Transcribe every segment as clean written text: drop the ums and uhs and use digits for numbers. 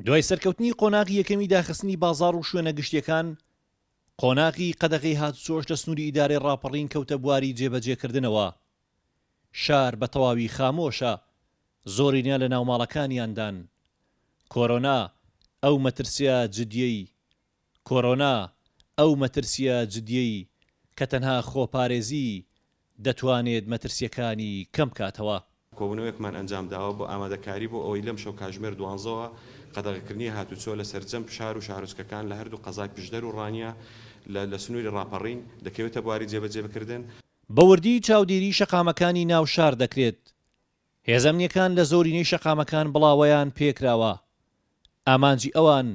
دوای سەرکەوتنی قۆناغی یەکەمی داخستنی بازاڕ و شوێنە گشتیەکان، قۆناغی قەدەغەی هاتوچۆش لە سنووری ئیدارەی ڕاپەڕین کەوتە بواری جێبەجێکردنەوە. شار بە تەواوی خامۆشە، زۆرینە لە ناوماڵەکانیاندان. کۆرۆنا ئەو مەترسیە جدیەی کە تەنها خۆپارێزی دەتوانێت مەترسیەکانی کەم کاتەوە. کۆبوونەوەیەکمان ئەنجام داوە بۆ ئامادەکاری بۆ ئەوەی لەم شەو کاتژمێر 12ەوە قەدەغەکردنی هاتوچۆ لە سەرجەم شار و شارۆچکەکان لە هەردوو قەزای پشدەر و ڕانیە لە سنووری ڕاپەڕین دەکەوێتە بواری جێبەجێبکردن. بەوردی چاودێری شەقامەکانی ناو شار دەکرێت. هێزەمنیەکان لە زۆرینەی شەقامەکان بڵاوەیان پێکراوە. ئامانجی ئەوان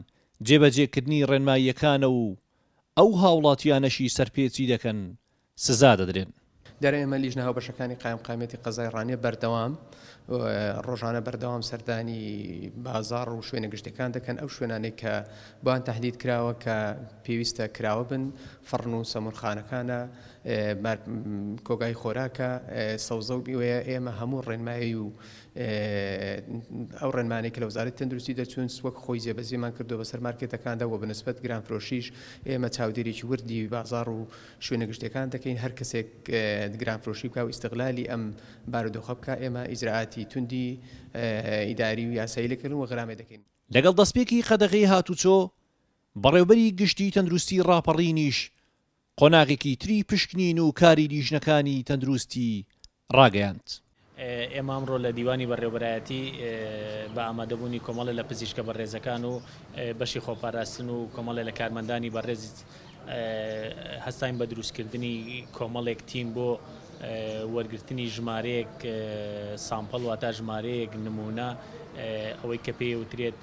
جێبەجێکردنی ڕێنماییەکانە و ئەو هاوڵاتیانەشی سەرپێچی دەکەن سزا دەدرێن. دەرێ ئێمە لیژنە هاوبەشەکانی قایمقامەتی قەزای ڕانیە بەردەوام ڕۆژانە بەردەوام سەردانی بازاڕ و شوێنە گشتەکان دەکەن ئەو شوێنانەی کە بۆیان تەحدید کراوە کە پێویستە کراوە بن، فڕن و سەمونخانەکانە، کۆگای خۆراکە، سەوزە و بیوەیە. ئێمە هەموو ڕێنمایی و ئەو ڕێنمانەی کە لە وزارەتی تەندروستی دەچوون وەک خۆی جێبەجێمان کردو بەسەر مارکێتەکاندا و بەنسبەت گرانفرۆشیش ئێمە چاودێریی وردی بازاڕ و شوێنە گشتەکان دەکەین. هەر کەسێک گرانفرۆشی بکە و ئیستیغلالی ئەم بارودۆخە بکە، ئێمە ئیجراعاتی توندی ئیداری و یاسایی لەکردن و غرامێ دەکەین. لەگەڵ دەستپێکی قەدەغەی هاتوچۆ، بەڕێوەبەری گشتی تەندروستی ڕاپەڕینیش قۆناغێکی تری پشکنین و کاری لیژنەکانی تەندروستی ڕاگەیاند. ئێمە ئەمڕۆ لە دیوانی بەڕێوەبەرایەتی بە ئامادەبوونی کۆمەڵە لە پزیشکە بەڕێزەکان و بەشی خۆپاراستن و کۆمەڵە لە کارمەندانی بەڕێز هەستاین بە دروستکردنی کۆمەڵێک تیم بۆ وەرگرتنی ژمارەیەک سامپڵ واتە ژمارەیەک نمونە، ئەوەی کە پێی وترێت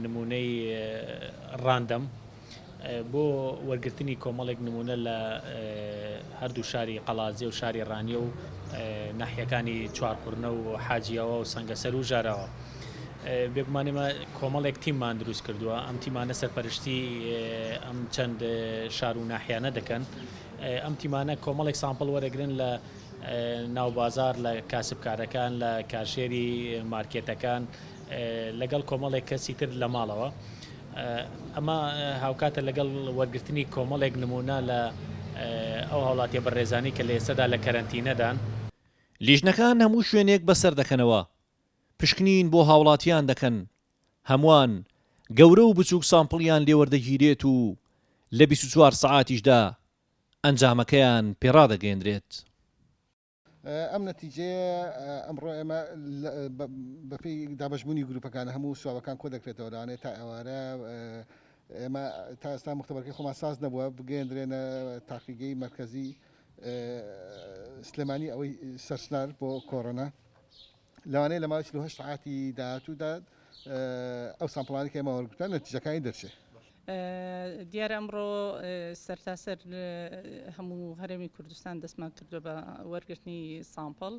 نمونەی ڕاندەم، بۆ وەرگرتنی کۆمەڵێک نمونە لە هەردوو شاری قەڵازیە و شاری ڕانیە و ناحیەکانی چوارقورنە و حاجیەوە و سەنگەسەر و ژارەوە. بێگومانێمە کۆمەڵێک تیممان دروست کردووە. ئەم تیمانە سەرپەرشتی ئەم چەند شار و ناحیانە دەکەن. ئەم تیمانە کۆمەڵێک سامپڵ وەرەگرن لە ناوبازار، لە کاسبکارەکان، لە کارشێری مارکێتەکان، لەگەڵ کۆمەڵێک کەسی تر لە ماڵەوە. ئەمە هاوکاتە لەگەڵ وەرگرتنی کۆمەڵێک نمونە لە ئەو هاوڵاتیە بەڕێزانی کە لە ئێستادا لە کەرەنتینەدان. لیژنەکان هەموو شوێنێک بەسەر دەکەنەوە، پشکنین بۆ هاوڵاتیان دەکەن. هەمووان گەورە و بچووک سامپڵیان لێوەردەگیرێت و لە 24 سەعاتیشدا ئەنجامەکەیان پێڕادەگەێنرێت. ئەم نەتیجەیە ئەمڕۆ ئێمە بەپێی دابەشبوونی گروپەکان هەموو سوابەکان کۆ دەکرێتەوە لەوانەیە تا ئێوارە ئێمە تا ئێستا مختبەرەکەی خۆمان ساز نەبووە بگەێنرێنە تاقیگەی مرکزی سلێمانی ئەوەی سەرسنار بۆ کۆڕۆنا. لەوانەیە لە ماوەی 48 ساعاتی داهاتوودا ئەو سامپڵانی کە ئێمە وەرگرتووە نەتیجەکانی دەرچێت. دیارە ئەمڕۆ سەرتاسەر هەموو هەرێمی کوردستان دەستمان کردو بە وەرگرتنی سامپڵ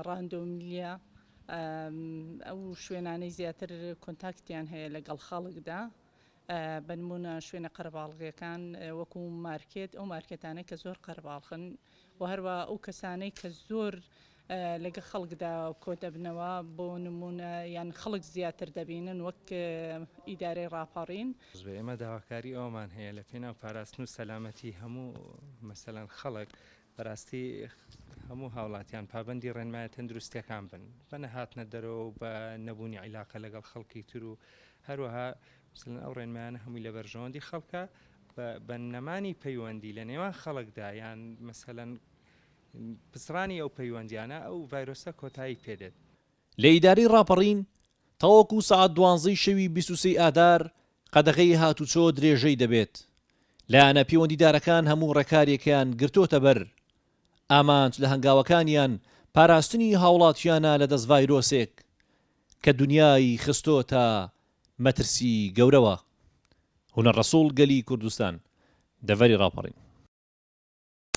ڕاندۆمیلیە. ئەو شوێنانەی زیاتر کۆنتاکتیان هەیە لەگەڵ خەڵکدا، بە نمونە شوێنە قەرەباڵغیەکان وەکو مارکێت، ئەو مارکێتانەی کە زۆر قەرەباڵخن و هەروە ئەو کەسانەی کە زۆر لەگە خەڵکدا کۆ دەبنەوە، بۆ نمونە یان خەڵک زیاتر دەبینن وەک ئیدارەی ڕاپەڕین. ئێمە داواکاری ئەومان هەیە لە پێناو پاراستن و سەلامەتی هەموو مەسەلەن خەڵک بەڕاستی هەموو هاوڵاتیان پابەندی ڕێنمایە تەندروستیەکان بن، بە نەهاتنە دەرەوە و بە نەبوونی عیلاقە لەگەڵ خەڵکی تر و هەروەها ئەو ڕێنمایانە هەمووی لە بەرژەوەندی خەڵکە بە نەمانی پەیوەندی لە نێوان خەڵکدا یان مەسەلەن پسرانی ئەو پەیوەندیانە ئەو ڤایرۆسە کۆتایی پێدێت. لە ئیدارەی ڕاپەڕین تەواوەکو سەعات 12 شەوی 23 ئادار قەدەغەی هاتوچۆ درێژەی دەبێت. لایەنە پەیوەندیدارەکان هەموو ڕێکاریەکەیان گرتۆتە بەر. ئامانج لە هەنگاوەکانیان پاراستنی هاوڵاتیانە لە دەست ڤایرۆسێک کە دنیای خستۆتە مەترسی گەورەوە. هونەر ڕەسوڵ گەلی کوردستان، دەڤەری ڕاپەڕین.